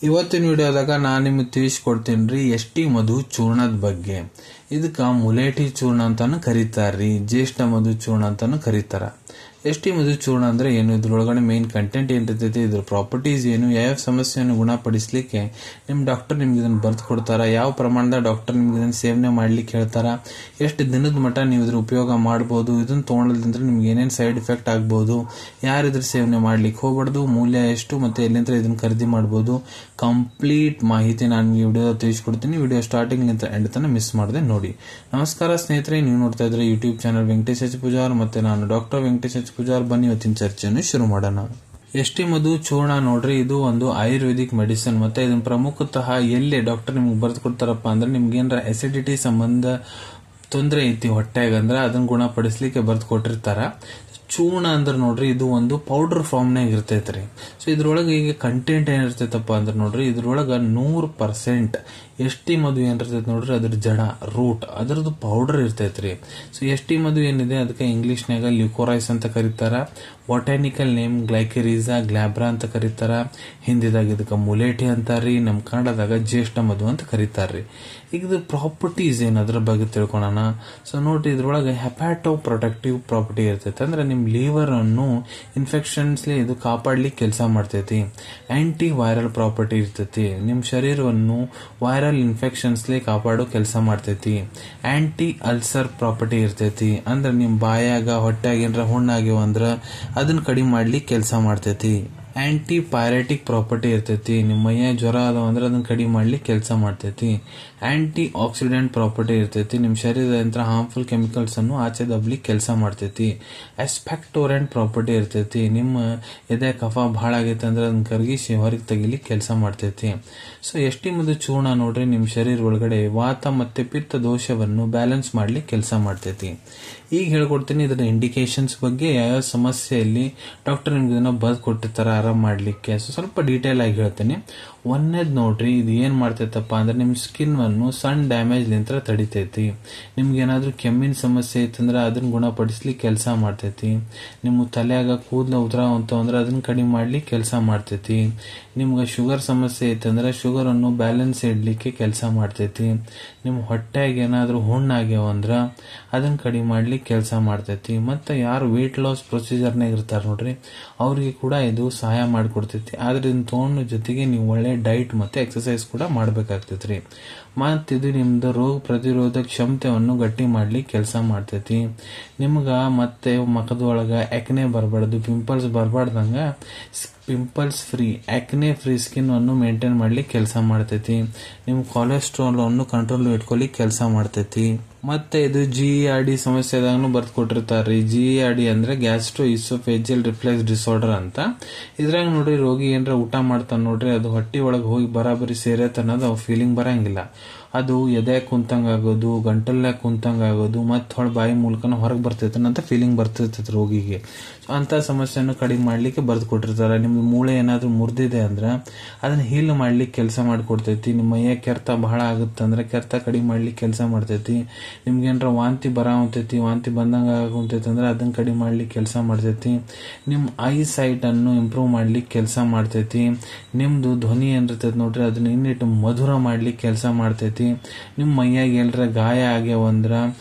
ಇವತ್ತಿನ ವಿಡಿಯೋದಾಗ ನಾನು ನಿಮಗೆ ತಿಳಿಸ್ಕೊಡ್ತೀನಿ ಎಷ್ಟಿ ಮಧು ಚೂರ್ಣದ ಬಗ್ಗೆ. ಇದಕ್ಕೆ ಮುಲೇಟಿ ಚೂರ್ಣ ಅಂತಾನು ಕರೀತಾರ್ರಿ, ಜ್ಯೇಷ್ಠ ಮಧು ಚೂರ್ಣ ಅಂತಾನು ಕರೀತಾರ. ಎಷ್ಟಿ ಮಧು ಚೂರ್ಣ ಅಂದ್ರೆ ಏನು, ಇದ್ರೊಳಗಡೆ ಮೇನ್ ಕಂಟೆಂಟ್ ಏನಿರ್ತೈತಿ, ಇದ್ರ ಪ್ರಾಪರ್ಟೀಸ್ ಏನು, ಯಾವ ಸಮಸ್ಯೆಯನ್ನು ಗುಣಪಡಿಸಲಿಕ್ಕೆ ನಿಮ್ಮ ಡಾಕ್ಟರ್ ನಿಮ್ಗೆ ಇದನ್ನ ಬರ್ದು ಕೊಡ್ತಾರ, ಯಾವ ಪ್ರಮಾಣದ ಡಾಕ್ಟರ್ ನಿಮ್ಗೆ ಇದನ್ನ ಸೇವನೆ ಮಾಡ್ಲಿಕ್ಕೆ ಹೇಳ್ತಾರ, ಎಷ್ಟು ದಿನದ ಮಟ್ಟ ನೀವು ಇದ್ರ ಉಪಯೋಗ ಮಾಡಬಹುದು, ಇದನ್ನ ತಗೊಳ್ಳೋದ್ರಿಂದ ನಿಮ್ಗೆ ಏನೇನು ಸೈಡ್ ಎಫೆಕ್ಟ್ ಆಗ್ಬಹುದು, ಯಾರು ಇದ್ರ ಸೇವನೆ ಮಾಡ್ಲಿಕ್ಕೆ ಹೋಗ್ಬಾರ್ದು, ಮೂಲ್ಯ ಎಷ್ಟು ಮತ್ತೆ ಎಲ್ಲಿಂದ ಇದನ್ನ ಖರೀದಿ ಮಾಡಬಹುದು, ಕಂಪ್ಲೀಟ್ ಮಾಹಿತಿ ನಾನು ಈ ವಿಡಿಯೋ ತಿಳಿಸ್ಕೊಡ್ತೀನಿ. ವಿಡಿಯೋ ಸ್ಟಾರ್ಟಿಂಗ್ ನಿಂತ ಎಂಡ್ ತನಕ ಮಿಸ್ ಮಾಡದೆ ನೋಡಿ. ನಮಸ್ಕಾರ ಸ್ನೇಹಿತರೆ, ನೀವು ನೋಡ್ತಾ ಇದ್ರೆ YouTube channel Venkatesh H Pujar, ಮತ್ತೆ ನಾನು ಡಾಕ್ಟರ್ ವೆಂಕಟೇಶ್ ಎಚ್ ಪೂಜಾರ್. ಬನ್ನಿ ಇವತ್ತಿನ ಚರ್ಚೆಯನ್ನು ಶುರು ಮಾಡೋಣ. ಎಷ್ಟಿ ಮಧು ಚೂರ್ಣ ನೋಡ್ರಿ, ಇದು ಒಂದು ಆಯುರ್ವೇದಿಕ್ ಮೆಡಿಸಿನ್. ಮತ್ತೆ ಇದನ್ನ ಪ್ರಮುಖತಃ ಎಲ್ಲಿ ಡಾಕ್ಟರ್ ನಿಮ್ಗೆ ಬರ್ದು ಕೊಡ್ತಾರಪ್ಪ ಅಂದ್ರೆ ನಿಮ್ಗೆ ಏನಾರ ಅಸಿಡಿಟಿ ಸಂಬಂಧ ತೊಂದರೆ ಐತಿ ಹೊಟ್ಟೆಗ ಅಂದ್ರೆ ಅದನ್ನ ಗುಣಪಡಿಸ್ಲಿಕ್ಕೆ ಬರ್ದು ಕೊಟ್ಟಿರ್ತಾರ. ಚೂರ್ಣ ಅಂದ್ರೆ ನೋಡ್ರಿ, ಇದು ಒಂದು ಪೌಡರ್ ಫಾರ್ಮ್ನಾಗ ಇರ್ತೈತ್ರಿ. ಸೊ ಇದ್ರೊಳಗೆ ಈಗ ಕಂಟೆಂಟ್ ಏನಿರ್ತೈತಪ್ಪ ಅಂದ್ರೆ ನೋಡ್ರಿ, ಇದ್ರೊಳಗ 100% ಎಷ್ಟಿ ಮಧು ಏನಿರ್ತೈತಿ ನೋಡ್ರಿ, ಅದ್ರ ಜಡ ರೂಟ್ ಅದರದ್ದು ಪೌಡರ್ ಇರ್ತೈತ್ರಿ. ಸೊ ಎಷ್ಟಿ ಮಧು ಏನಿದೆ ಅದಕ್ಕೆ ಇಂಗ್ಲಿಷ್ನಾಗ ಲ್ಯೂಕೋರೈಸ್ ಅಂತ ಕರೀತಾರ, ಬಾಟಾನಿಕಲ್ ನೇಮ್ ಗ್ಲೈಕೆರಿಸಾ ಗ್ಲಾಬ್ರಾ ಅಂತ ಕರೀತಾರ, ಹಿಂದಿದಾಗ ಇದಕ್ಕೆ ಮುಲೇಟಿ ಅಂತಾರ್ರಿ, ನಮ್ಮ ಕನ್ನಡದಾಗ ಜ್ಯೇಷ್ಠ ಮಧು ಅಂತ ಕರೀತಾರ್ರಿ. ಈಗ ಇದು ಪ್ರಾಪರ್ಟೀಸ್ ಏನು ಅದ್ರ ಬಗ್ಗೆ ತಿಳ್ಕೊಳ್ಳೋಣ. ಸೊ ನೋಡ್ರಿ, ಇದ್ರೊಳಗೆ ಹೆಪಾಟೋ ಪ್ರೊಟೆಕ್ಟಿವ್ ಪ್ರಾಪರ್ಟಿ ಇರ್ತೈತಿ, ಅಂದ್ರೆ ನಿಮ್ ಲಿವರ್ ಅನ್ನು ಇನ್ಫೆಕ್ಷನ್ಸ್ ಇದು ಕಾಪಾಡ್ಲಿಕ್ಕೆ ಕೆಲಸ ಮಾಡ್ತೈತಿ. ಆಂಟಿ ವೈರಲ್ ಪ್ರಾಪರ್ಟಿ ಇರ್ತೈತಿ, ನಿಮ್ ಶರೀರವನ್ನು ವೈರಲ್ ಇನ್ಫೆಕ್ಷನ್ಸ್ ಕಾಪಾಡೋ ಕೆಲಸ ಮಾಡ್ತೈತಿ. ಆಂಟಿ ಅಲ್ಸರ್ ಪ್ರಾಪರ್ಟಿ ಇರ್ತೈತಿ, ಅಂದ್ರೆ ನಿಮ್ ಬಾಯಾಗ ಹೊಟ್ಟಾಗ ಏನಾರ ಹುಣ್ಣಾಗ್ಯವ ಅಂದ್ರ ಅದನ್ನ ಕಡಿಮೆ ಮಾಡ್ಲಿಕ್ಕೆ ಕೆಲಸ ಮಾಡ್ತೈತಿ. ಆಂಟಿ ಪೈರೆಟಿಕ್ ಪ್ರಾಪರ್ಟಿ ಇರ್ತೈತಿ, ನಿಮ್ಮ ಮೈಯ ಜ್ವರ ಅದಾವ ಅಂದ್ರೆ ಅದನ್ನ ಕಡಿಮೆ ಮಾಡ್ಲಿಕ್ಕೆ ಕೆಲಸ ಮಾಡ್ತೈತಿ. ಆಂಟಿ ಆಕ್ಸಿಡೆಂಟ್ ಪ್ರಾಪರ್ಟಿ ಇರ್ತೈತಿ, ನಿಮ್ಮ ಶರೀರದಿಂದ ಹಾರ್ಮ್ಫುಲ್ ಕೆಮಿಕಲ್ಸ್ ಅನ್ನು ಆಚೆ ದಬ್ಲಿಕ್ಕೆ ಕೆಲಸ ಮಾಡ್ತೈತಿ. ಎಸ್ಪೆಕ್ಟೋರೆಂಟ್ ಪ್ರಾಪರ್ಟಿ ಇರ್ತೈತಿ, ನಿಮ್ಮ ಎದೆ ಕಫ ಬಹಳ ಆಗೈತೆ ಅಂದ್ರೆ ಅದನ್ನ ಕರಗಿಸಿ ಹೊರಗೆ ತೆಗಿಲಿಕ್ಕೆ ಕೆಲಸ ಮಾಡ್ತೈತಿ. ಸೊ ಎಷ್ಟಿ ಮಧು ಚೂರ್ಣ ನೋಡ್ರಿ, ನಿಮ್ಮ ಶರೀರ ಒಳಗಡೆ ವಾತ ಮತ್ತೆ ಪಿತ್ತ ದೋಷವನ್ನು ಬ್ಯಾಲೆನ್ಸ್ ಮಾಡ್ಲಿಕ್ಕೆ ಕೆಲಸ ಮಾಡ್ತೈತಿ. ಈಗ ಹೇಳ್ಕೊಡ್ತೀನಿ ಇದರ ಇಂಡಿಕೇಶನ್ಸ್ ಬಗ್ಗೆ, ಯಾವ ಸಮಸ್ಯೆಯಲ್ಲಿ ಡಾಕ್ಟರ್ ನಿಮ್ಗೆ ಇದನ್ನ ಬರ್ದು ಕೊಟ್ಟಿರ್ತಾರ ಆರಾಮ್ ಮಾಡ್ಲಿಕ್ಕೆ. ಸೊ ಸ್ವಲ್ಪ ಡೀಟೇಲ್ ಆಗಿ ಹೇಳ್ತೇನೆ. ಒಂದೇದ್ ನೋಡ್ರಿ, ಇದು ಏನ್ ಮಾಡ್ತೈತಪ್ಪ ಅಂದ್ರೆ ನಿಮ್ ಸ್ಕಿನ್ ಅನ್ನು ಸಣ್ಣ ಡ್ಯಾಮೇಜ್ ನಿಂತ್ರ ತಡಿತೈತಿ. ನಿಮ್ಗೆ ಏನಾದ್ರೂ ಕೆಮ್ಮಿನ ಸಮಸ್ಯೆ ಇತ್ತಂದ್ರೆ ಅದನ್ನ ಗುಣಪಡಿಸ್ಲಿಕ್ಕೆ ಕೆಲಸ ಮಾಡ್ತೈತಿ. ನಿಮ್ಮ ತಲೆಯಾಗ ಕೂದಲ ಉದ್ರ ಅಂತ ಅಂದ್ರೆ ಅದನ್ನ ಕಡಿಮೆ ಮಾಡ್ಲಿಕ್ಕೆ ಕೆಲಸ ಮಾಡ್ತೈತಿ. ನಿಮ್ಗೆ ಶುಗರ್ ಸಮಸ್ಯೆ ಇತ್ತಂದ್ರೆ ಶುಗರ್ ಅನ್ನು ಬ್ಯಾಲೆನ್ಸ್ ಇಡ್ಲಿಕ್ಕೆ ಕೆಲಸ ಮಾಡ್ತೈತಿ. ನಿಮ್ ಹೊಟ್ಟೆಗೆ ಏನಾದ್ರೂ ಹುಣ್ಣಾಗ್ಯಾವ ಅಂದ್ರ ಅದನ್ನ ಕಡಿಮೆ ಮಾಡ್ಲಿಕ್ಕೆ ಕೆಲಸ ಮಾಡ್ತೈತಿ. ಮತ್ತೆ ಯಾರು ವೇಟ್ ಲಾಸ್ ಪ್ರೊಸೀಜರ್ನಾಗ ಇರ್ತಾರ ನೋಡ್ರಿ, ಅವ್ರಿಗೆ ಕೂಡ ಇದು ಸಹಾಯ ಮಾಡಿಕೊಡ್ತೈತಿ. ಆದ್ರೆ ಇದನ್ನ ತಗೊಂಡ ಜೊತೆಗೆ ನೀವು ಒಳ್ಳೆ ಡೈಟ್ ಮತ್ತೆ ಎಕ್ಸರ್ಸೈಸ್ ಕೂಡ ಮಾಡ್ಬೇಕಾಗ್ತೈತ್ರಿ. ಮತ್ ಇದು ನಿಮ್ದು ರೋಗ ಪ್ರತಿರೋಧಕ ಕ್ಷಮತೆಯನ್ನು ಗಟ್ಟಿ ಮಾಡ್ಲಿಕ್ಕೆ ಕೆಲಸ ಮಾಡ್ತೈತಿ. ನಿಮ್ಗ ಮತ್ತೆ ಮುಖದೊಳಗ ಆಕ್ನೆ ಬರಬಾರ್ದು, ಪಿಂಪಲ್ಸ್ ಬರಬಾರ್ದಂಗ pimples free acne free skin ಅನ್ನು ಮೇಂಟೈನ್ ಮಾಡ್ಲಿಕ್ಕೆ ಕೆಲಸ ಮಾಡ್ತೈತಿ. ನಿಮ್ ಕೊಲೆಸ್ಟ್ರಾಲ್ ಅನ್ನು ಕಂಟ್ರೋಲ್ ಇಟ್ಕೊಲಿಕ್ಕೆ ಕೆಲಸ ಮಾಡ್ತೈತಿ. ಮತ್ತೆ ಇದು GERD ಸಮಸ್ಯೆದಾಗೂ ಬರ್ದು ಕೊಟ್ಟಿರ್ತಾರ್ರಿ. GERD ಅಂದ್ರೆ ಗ್ಯಾಸ್ಟ್ರೋ ಇಸೋಫೇಜಿಯಲ್ ರಿಫ್ಲೆಕ್ಸ್ ಡಿಸಾರ್ಡರ್ ಅಂತ. ಇದ್ರಾಗ ನೋಡ್ರಿ, ರೋಗಿ ಏನ್ರ ಊಟ ಮಾಡ್ತಾನ ನೋಡ್ರಿ, ಅದು ಹೊಟ್ಟಿ ಒಳಗೆ ಹೋಗಿ ಬರಾಬರಿ ಸೇರೈತೆ ಅನ್ನೋದು ಅವ್ ಫೀಲಿಂಗ್ ಬರಂಗಿಲ್ಲ. ಅದು ಎದೆ ಕುಂತಂಗ ಆಗೋದು, ಗಂಟಲ್ನಾಗ ಕುಂತಂಗ ಆಗೋದು, ಮತ್ ಹೊಳ ಬಾಯಿ ಮೂಲಕನ ಹೊರಗೆ ಬರ್ತೈತೆ ಅಂತ ಫೀಲಿಂಗ್ ಬರ್ತೈತಿ ರೋಗಿಗೆ. ಅಂತ ಸಮಸ್ಯೆಯನ್ನು ಕಡಿಮೆ ಮಾಡ್ಲಿಕ್ಕೆ ಬರ್ದು ಕೊಟ್ಟಿರ್ತಾರ. ನಿಮ್ದು ಮೂಳೆ ಏನಾದ್ರೂ ಮುರಿದಿದೆ ಅಂದ್ರ ಅದನ್ನ ಹೀಲ್ ಮಾಡ್ಲಿಕ್ಕೆ ಕೆಲಸ ಮಾಡ್ಕೊಡ್ತೈತಿ. ನಿಮ್ಮ ಮೈಯ ಕೆರೆತ ಬಹಳ ಆಗುತ್ತಂದ್ರೆ ಕೆರೆತ ಕಡಿಮೆ ಮಾಡ್ಲಿಕ್ಕೆ ಕೆಲಸ ಮಾಡ್ತೈತಿ. ನಿಮ್ಗೆ ಏನಾರ ವಾಂತಿ ಬರಾವಂತೈತಿ, ವಾಂತಿ ಬಂದಂಗ ಆಗುಂತೈತಿ ಅಂದ್ರೆ ಅದನ್ನ ಕಡಿಮೆ ಮಾಡ್ಲಿಕ್ಕೆ ಕೆಲಸ ಮಾಡ್ತೈತಿ. ನಿಮ್ ಐ ಸೈಟ್ ಅನ್ನು ಇಂಪ್ರೂವ್ ಮಾಡ್ಲಿಕ್ಕೆ ಕೆಲಸ ಮಾಡ್ತೈತಿ. ನಿಮ್ದು ಧ್ವನಿ ಏನಿರ್ತೈತಿ ನೋಡ್ರಿ, ಅದನ್ನ ಇನ್ನಿಟ್ಟು ಮಧುರ ಮಾಡ್ಲಿಕ್ಕೆ ಕೆಲಸ ಮಾಡ್ತೈತಿ. ನಿಮ್ ಮೈಯಾಗ ಎಲ್ಲರ ಗಾಯ ಆಗ್ಯಾವಂದ್ರ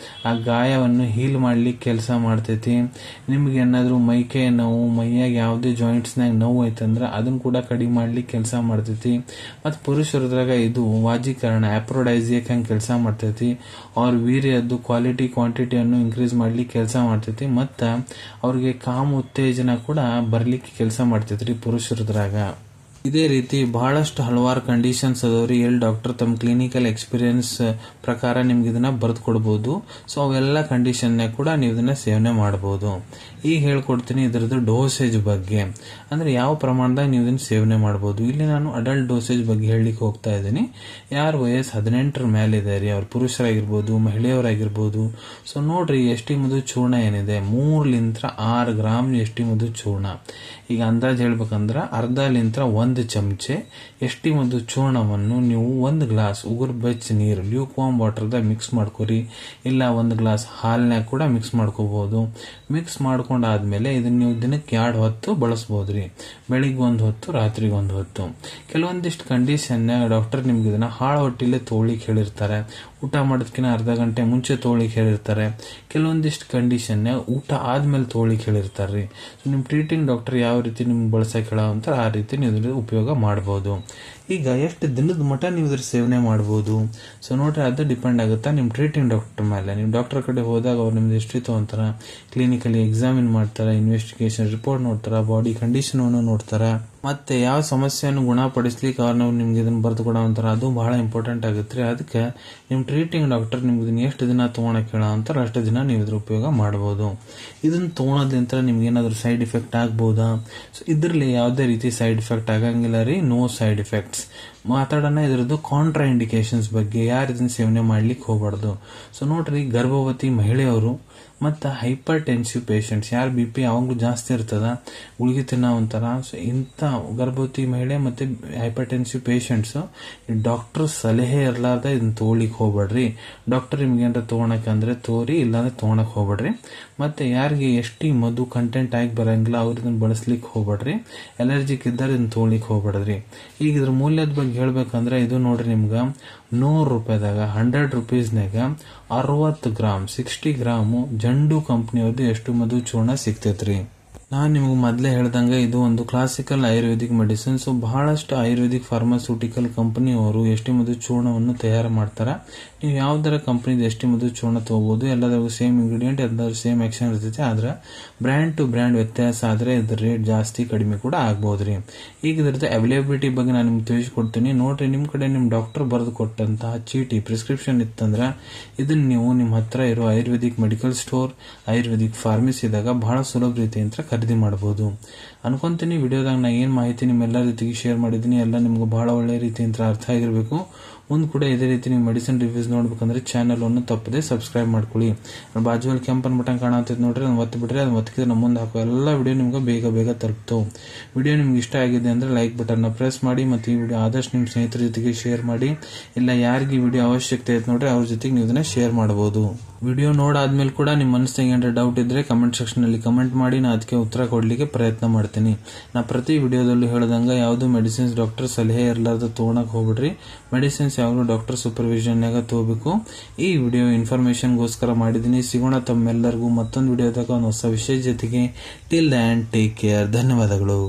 ಆ ಗಾಯವನ್ನು ಹೀಲ್ ಮಾಡ್ಲಿಕ್ಕೆ ಕೆಲಸ ಮಾಡ್ತೈತಿ. ನಿಮ್ಗೆ ಏನಾದ್ರೂ ಮೈಕೈ ನೋವು, ಮೈಯಾಗ ಯಾವುದೇ ಜಾಯಿಂಟ್ಸ್ನಾಗ ನೋವು ಐತಂದ್ರ ಅದನ್ನ ಕೂಡ ಕಡಿಮೆ ಮಾಡ್ಲಿಕ್ಕೆ ಕೆಲಸ ಮಾಡ್ತೈತಿ. ಮತ್ ಪುರುಷರದ್ರಾಗ ಇದು ವಾಜೀಕರಣ ಆಪ್ರೋಡೈಸಿಯಕ್ ಹಂಗ ಕೆಲಸ ಮಾಡ್ತೈತಿ. ಅವ್ರ ವೀರ್ಯದ್ದು ಕ್ವಾಲಿಟಿ ಕ್ವಾಂಟಿಟಿಯನ್ನು ಇನ್ಕ್ರೀಸ್ ಮಾಡ್ಲಿಕ್ಕೆ ಕೆಲಸ ಮಾಡ್ತೈತಿ. ಮತ್ತ ಅವ್ರಿಗೆ ಕಾಮ ಉತ್ತೇಜನ ಕೂಡ ಬರ್ಲಿಕ್ಕೆ ಕೆಲಸ ಮಾಡ್ತೈತ್ರಿ ಪುರುಷರದ್ರಾಗ. ಇದೇ ರೀತಿ ಬಹಳಷ್ಟು ಹಲವಾರು ಕಂಡೀಷನ್ಸ್ ಅದಾವ್ರಿ. ಎಲ್ಲಿ ಡಾಕ್ಟರ್ ತಮ್ಮ ಕ್ಲಿನಿಕಲ್ ಎಕ್ಸ್ಪೀರಿಯನ್ಸ್ ಪ್ರಕಾರ ನಿಮ್ಗೆ ಇದನ್ನ ಬರ್ದು ಕೊಡಬಹುದು. ಸೊ ಅವೆಲ್ಲ ಕಂಡೀಷನ್ ಕೂಡ ನೀವು ಇದನ್ನ ಸೇವನೆ ಮಾಡಬಹುದು. ಈಗ ಹೇಳ್ಕೊಡ್ತೀನಿ ಇದರದ್ದು ಡೋಸೇಜ್ ಬಗ್ಗೆ, ಅಂದ್ರೆ ಯಾವ ಪ್ರಮಾಣದಾಗ ನೀವು ಇದನ್ನ ಸೇವನೆ ಮಾಡಬಹುದು. ಇಲ್ಲಿ ನಾನು ಅಡಲ್ಟ್ ಡೋಸೇಜ್ ಬಗ್ಗೆ ಹೇಳಲಿಕ್ಕೆ ಹೋಗ್ತಾ ಇದ್ದೀನಿ. ಯಾರ ವಯಸ್ಸು 18ರ ಮೇಲೆ ಇದೆ ರೀ, ಅವ್ರ ಪುರುಷರಾಗಿರ್ಬೋದು, ಮಹಿಳೆಯರಾಗಿರ್ಬೋದು. ಸೊ ನೋಡ್ರಿ, ಎಷ್ಟಿ ಮಧು ಚೂರ್ಣ ಏನಿದೆ 3 ಲಿಂತ್ರ 6 ಗ್ರಾಮ್ ಎಷ್ಟಿ ಮಧು ಚೂರ್ಣ. ಈಗ ಅಂದಾಜ್ ಹೇಳ್ಬೇಕಂದ್ರ ಅರ್ಧ ಲಿಂತ್ರ 1 1 ಚಮಚೆ ಎಷ್ಟಿ ಮಧು ಚೂರ್ಣವನ್ನು ನೀವು 1 ಗ್ಲಾಸ್ ಉಗುರು ಬೆಚ್ಚ ನೀರು ಲ್ಯೂಕ್ ವಾರ್ಮ್ ವಾಟರ್ದಾಗ ಮಿಕ್ಸ್ ಮಾಡ್ಕೊರಿ, ಇಲ್ಲ 1 ಗ್ಲಾಸ್ ಹಾಲ್ನಾಗ ಕೂಡ ಮಿಕ್ಸ್ ಮಾಡ್ಕೋಬಹುದು. ಮಿಕ್ಸ್ ಮಾಡ್ಕೊಂಡಾದ್ಮೇಲೆ ಇದನ್ನ ನೀವು ದಿನಕ್ಕೆ 2 ಹೊತ್ತು ಬಳಸಬಹುದ್ರಿ. ಬೆಳಿಗ್ಗೆ 1 ಹೊತ್ತು, ರಾತ್ರಿಗೆ 1 ಹೊತ್ತು. ಕೆಲವೊಂದಿಷ್ಟು ಕಂಡೀಷನ್ ಡಾಕ್ಟರ್ ನಿಮ್ಗೆ ಇದನ್ನ ಹಾಳ ಹೊಟ್ಟಿಲೆ ತೋಳಿಕ್ ಹೇಳಿರ್ತಾರೆ, ಊಟ ಮಾಡೋದಕ್ಕಿಂತ ಅರ್ಧ ಗಂಟೆ ಮುಂಚೆ ತೋಳಿಕ್ ಹೇಳಿರ್ತಾರೆ. ಕೆಲವೊಂದಿಷ್ಟು ಕಂಡೀಷನ್ ಊಟ ಆದ್ಮೇಲೆ ತೋಳಿಕ್ ಹೇಳಿರ್ತಾರ್ರಿ. ಸೊ ನಿಮ್ ಟ್ರೀಟಿಂಗ್ ಡಾಕ್ಟರ್ ಯಾವ ರೀತಿ ನಿಮ್ಗೆ ಬಳಸಕ್ ಹೇಳ ಅಂತ ಆ ರೀತಿ ನೀವು ಇದ್ರ ಉಪಯೋಗ ಮಾಡಬಹುದು. ಈಗ ಎಷ್ಟು ದಿನದ ಮಟ್ಟ ನೀವು ಇದ್ರ ಸೇವನೆ ಮಾಡಬಹುದು. ಸೊ ನೋಡ್ರಿ, ಅದು ಡಿಪೆಂಡ್ ಆಗುತ್ತಾ ನಿಮ್ ಟ್ರೀಟಿಂಗ್ ಡಾಕ್ಟರ್ ಮೇಲೆ. ನೀವು ಡಾಕ್ಟರ್ ಕಡೆ ಹೋದಾಗ ಅವ್ರು ನಿಮ್ದು ಹಿಸ್ಟ್ರಿ ತಗೊಂತಾರ, ಕ್ಲಿನಿಕಲಿ ಎಕ್ಸಾಮಿನ್ ಮಾಡ್ತಾರ, ಇನ್ವೆಸ್ಟಿಗೇಷನ್ ರಿಪೋರ್ಟ್ ನೋಡ್ತಾರ, ಬಾಡಿ ಕಂಡೀಷನ್ ನೋಡ್ತಾರ, ಮತ್ತೆ ಯಾವ ಸಮಸ್ಯೆಯನ್ನು ಗುಣಪಡಿಸ್ಲಿಕ್ಕೆ ಅವ್ರು ನಾವು ನಿಮ್ಗೆ ಇದನ್ನ ಬರೆದು ಕೊಡೋ ಅಂತಾರ. ಅದು ಬಹಳ ಇಂಪಾರ್ಟೆಂಟ್ ಆಗುತ್ತೆ. ಅದಕ್ಕೆ ನಿಮ್ ಟ್ರೀಟಿಂಗ್ ಡಾಕ್ಟರ್ ನಿಮ್ಗೆ ಇದನ್ನ ಎಷ್ಟು ದಿನ ತಗೊಳಕ್ ಹೇಳ ಅಂತಾರ ಅಷ್ಟು ದಿನ ನೀವು ಇದ್ರ ಉಪಯೋಗ ಮಾಡಬಹುದು. ಇದನ್ನ ತಗೊಳೋದ್ರಿಂದ ನಿಮ್ಗೆ ಏನಾದ್ರು ಸೈಡ್ ಇಫೆಕ್ಟ್ ಆಗ್ಬಹುದಾ? ಸೊ ಇದ್ರಲ್ಲಿ ಯಾವುದೇ ರೀತಿ ಸೈಡ್ ಇಫೆಕ್ಟ್ ಆಗಂಗಿಲ್ಲ ರೀ, ನೋ ಸೈಡ್ ಇಫೆಕ್ಟ್ಸ್. ಮಾತಾಡೋಣ ಇದ್ರದ್ದು ಕಾಂಟ್ರಾ ಇಂಡಿಕೇಶನ್ಸ್ ಬಗ್ಗೆ. ಯಾರು ಇದನ್ನ ಸೇವನೆ ಮಾಡ್ಲಿಕ್ಕೆ ಹೋಗ್ಬಾರ್ದು. ಸೊ ನೋಡ್ರಿ, ಗರ್ಭವತಿ ಮಹಿಳೆಯವರು ಮತ್ತು ಹೈಪರ್ ಟೆನ್ಸಿವ್ ಪೇಷಂಟ್ಸ್, ಯಾರು BP ಯಾವಾಗಲೂ ಜಾಸ್ತಿ ಇರ್ತದ, ಗುಳಿಗೆ ತಿನ್ನೋ ಒಂಥರ, ಸೊ ಇಂಥ ಗರ್ಭವತಿ ಮಹಿಳೆ ಮತ್ತು ಹೈಪರ್ ಟೆನ್ಸಿವ್ ಪೇಷಂಟ್ಸ್ ಡಾಕ್ಟರ್ ಸಲಹೆ ಇರಲಾರ್ದ ಇದನ್ನ ತಗೊಳ್ಳಿಕ್ಕೆ ಹೋಗ್ಬೇಡ್ರಿ. ಡಾಕ್ಟರ್ ನಿಮ್ಗೆ ಏನಾರ ತಗೊಳಕ್ಕೆ ಅಂದ್ರೆ ತೋರಿ, ಇಲ್ಲಾಂದ್ರೆ ತಗೊಳಕ್ ಹೋಗ್ಬೇಡ್ರಿ. ಮತ್ತೆ ಯಾರಿಗೆ ಎಷ್ಟಿ ಮಧು ಕಂಟೆಂಟ್ ಆಗಿ ಬರಂಗಿಲ್ಲ ಅವ್ರು ಇದನ್ನ ಬಳಸ್ಲಿಕ್ಕೆ ಹೋಗ್ಬೇಡ್ರಿ. ಅಲರ್ಜಿಕ್ ಇದ್ದಾರೆ ಇದನ್ನ ತಗೊಳ್ಳಿಕ್ಕೆ ಹೋಗ್ಬೇಡ್ರಿ. ಈಗ ಇದ್ರ ಮೂಲ್ಯದ ಬಗ್ಗೆ ಹೇಳ್ಬೇಕಂದ್ರೆ ಇದು ನೋಡ್ರಿ, ನಿಮ್ಗೆ 100 ರೂಪಾಯಿದಾಗ 100 ರೂಪೀಸ್ನಾಗ 60 ಗ್ರಾಮ್ 60 ಗ್ರಾಮು ಜಂಡು ಕಂಪ್ನಿಯವ್ರದ್ದು ಎಷ್ಟು ಮಧು ಚೂರ್ಣ ಸಿಗ್ತೈತ್ರಿ. ನಾನು ನಿಮ್ಗೆ ಮೊದಲೇ ಹೇಳ್ದಂಗೆ ಇದು ಒಂದು ಕ್ಲಾಸಿಕಲ್ ಆಯುರ್ವೇದಿಕ್ ಮೆಡಿಸಿನ್. ಸೊ ಬಹಳಷ್ಟು ಆಯುರ್ವೇದಿಕ್ ಫಾರ್ಮಾಸ್ಯೂಟಿಕಲ್ ಕಂಪನಿಯವರು ಎಷ್ಟಿ ಮಧು ಚೂರ್ಣವನ್ನು ತಯಾರು ಮಾಡ್ತಾರೆ. ನೀವು ಯಾವ್ದಾರ ಕಂಪನಿದ ಎಷ್ಟಿ ಮಧು ಚೂರ್ಣ ತಗೋಬಹುದು. ಎಲ್ಲದಕ್ಕೂ ಸೇಮ್ ಇಂಗ್ರೀಡಿಯೆಂಟ್, ಎಲ್ಲರೂ ಸೇಮ್ ಆಕ್ಷನ್ ಇರ್ತೈತಿ. ಆದ್ರೆ ಬ್ರ್ಯಾಂಡ್ ಟು ಬ್ರ್ಯಾಂಡ್ ವ್ಯತ್ಯಾಸ ಆದ್ರೆ ಇದ್ರ ರೇಟ್ ಜಾಸ್ತಿ ಕಡಿಮೆ ಕೂಡ ಆಗ್ಬಹುದ್ರಿ. ಈಗ ಇದ್ರದ್ದು ಅವೈಲೇಬಿಲಿಟಿ ಬಗ್ಗೆ ನಾನು ನಿಮ್ಗೆ ತಿಳಿಸ್ಕೊಡ್ತೀನಿ. ನೋಡ್ರಿ, ನಿಮ್ ಕಡೆ ನಿಮ್ ಡಾಕ್ಟರ್ ಬರೆದು ಕೊಟ್ಟಂತಹ ಚೀಟಿ ಪ್ರಿಸ್ಕ್ರಿಪ್ಷನ್ ಇತ್ತಂದ್ರೆ ಇದನ್ನ ನೀವು ನಿಮ್ಮ ಹತ್ರ ಇರೋ ಆಯುರ್ವೇದಿಕ್ ಮೆಡಿಕಲ್ ಸ್ಟೋರ್, ಆಯುರ್ವೇದಿಕ್ ಫಾರ್ಮಸಿದಾಗ ಬಹಳ ಸುಲಭ ರೀತಿಯಿಂದ ಖರೀದಿ ಮಾಡಬಹುದು ಅನ್ಕೊಂತೀನಿ. ವಿಡಿಯೋದಾಗ ನಾ ಏನ್ ಮಾಹಿತಿ ನಿಮ್ಮೆಲ್ಲ ರೀತಿಗೆ ಶೇರ್ ಮಾಡಿದೀನಿ ಎಲ್ಲ ನಿಮ್ಗೆ ಬಹಳ ಒಳ್ಳೆ ರೀತಿಯಿಂದ ಅರ್ಥ ಆಗಿರ್ಬೇಕು. ಮುಂದೆ ಕೂಡ ಇದೇ ರೀತಿ ನೀವು ಮೆಡಿಸಿನ್ ರಿವ್ಯೂಸ್ ನೋಡ್ಬೇಕಂದ್ರೆ ಚಾನಲ್ ಅನ್ನು ತಪ್ಪದೆ ಸಬ್ಸ್ಕ್ರೈಬ್ ಮಾಡ್ಕೊಳ್ಳಿ. ಬಾಜುವಲ್ಲಿ ಕೆಂಪನ್ ಬಟನ್ ಕಾಣುತ್ತೆ ನೋಡ್ರಿ, ಅದನ್ನ ಒತ್ತಿ ಬಿಟ್ರೆ ಅದನ್ನ ಒತ್ತಿದ್ರೆ ನಮ್ಮ ಮುಂದೆ ಹಾಕೋ ಎಲ್ಲ ವಿಡಿಯೋ ನಿಮ್ಗೆ ಬೇಗ ಬೇಗ ತಲುಪ್ತು. ವಿಡಿಯೋ ನಿಮ್ಗೆ ಇಷ್ಟ ಆಗಿದೆ ಅಂದ್ರೆ ಲೈಕ್ ಬಟನ್ ಪ್ರೆಸ್ ಮಾಡಿ, ಮತ್ತೆ ಈ ವಿಡಿಯೋ ಆದಷ್ಟು ನಿಮ್ಮ ಸ್ನೇಹಿತರ ಜೊತೆಗೆ ಶೇರ್ ಮಾಡಿ. ಇಲ್ಲ ಯಾರಿಗೆ ವಿಡಿಯೋ ಅವಶ್ಯಕತೆ ಐತೆ ನೋಡ್ರಿ ಅವ್ರ ಜೊತೆಗೆ ನೀವು ಇದನ್ನ ಶೇರ್ ಮಾಡಬಹುದು. ವಿಡಿಯೋ ನೋಡಾದ್ಮೇಲೆ ಕೂಡ ನಿಮ್ಮ ಮನಸ್ಸಿಗೆ ಏನಾರ ಡೌಟ್ ಇದ್ರೆ ಕಮೆಂಟ್ ಸೆಕ್ಷನ್ ಅಲ್ಲಿ ಕಮೆಂಟ್ ಮಾಡಿ, ನಾ ಅದಕ್ಕೆ ಉತ್ತರ ಕೊಡ್ಲಿಕ್ಕೆ ಪ್ರಯತ್ನ ಮಾಡ್ತೀನಿ. ನಾ ಪ್ರತಿ ವಿಡಿಯೋದಲ್ಲೂ ಹೇಳ್ದಂಗ ಯಾವ್ದು ಮೆಡಿಸಿನ್ಸ್ ಡಾಕ್ಟರ್ ಸಲಹೆ ಇರಲಾರ್ದ ತಗೊಳಕ್ ಹೋಗ್ಬಿಡ್ರಿ. ಮೆಡಿಸಿನ್ಸ್ ಯಾವಾಗಲೂ ಡಾಕ್ಟರ್ ಸೂಪರ್ವಿಷನ್ ನಾಗ ತಗೋಬೇಕು. ಈ ವಿಡಿಯೋ ಇನ್ಫಾರ್ಮೇಶನ್ಗೋಸ್ಕರ ಮಾಡಿದೀನಿ. ಸಿಗೋಣ ತಮ್ಮೆಲ್ಲರಿಗೂ ಮತ್ತೊಂದು ವಿಡಿಯೋದಾಗ ಒಂದು ಹೊಸ ವಿಷಯ ಜೊತೆಗೆ. Till and take care. ಧನ್ಯವಾದಗಳು.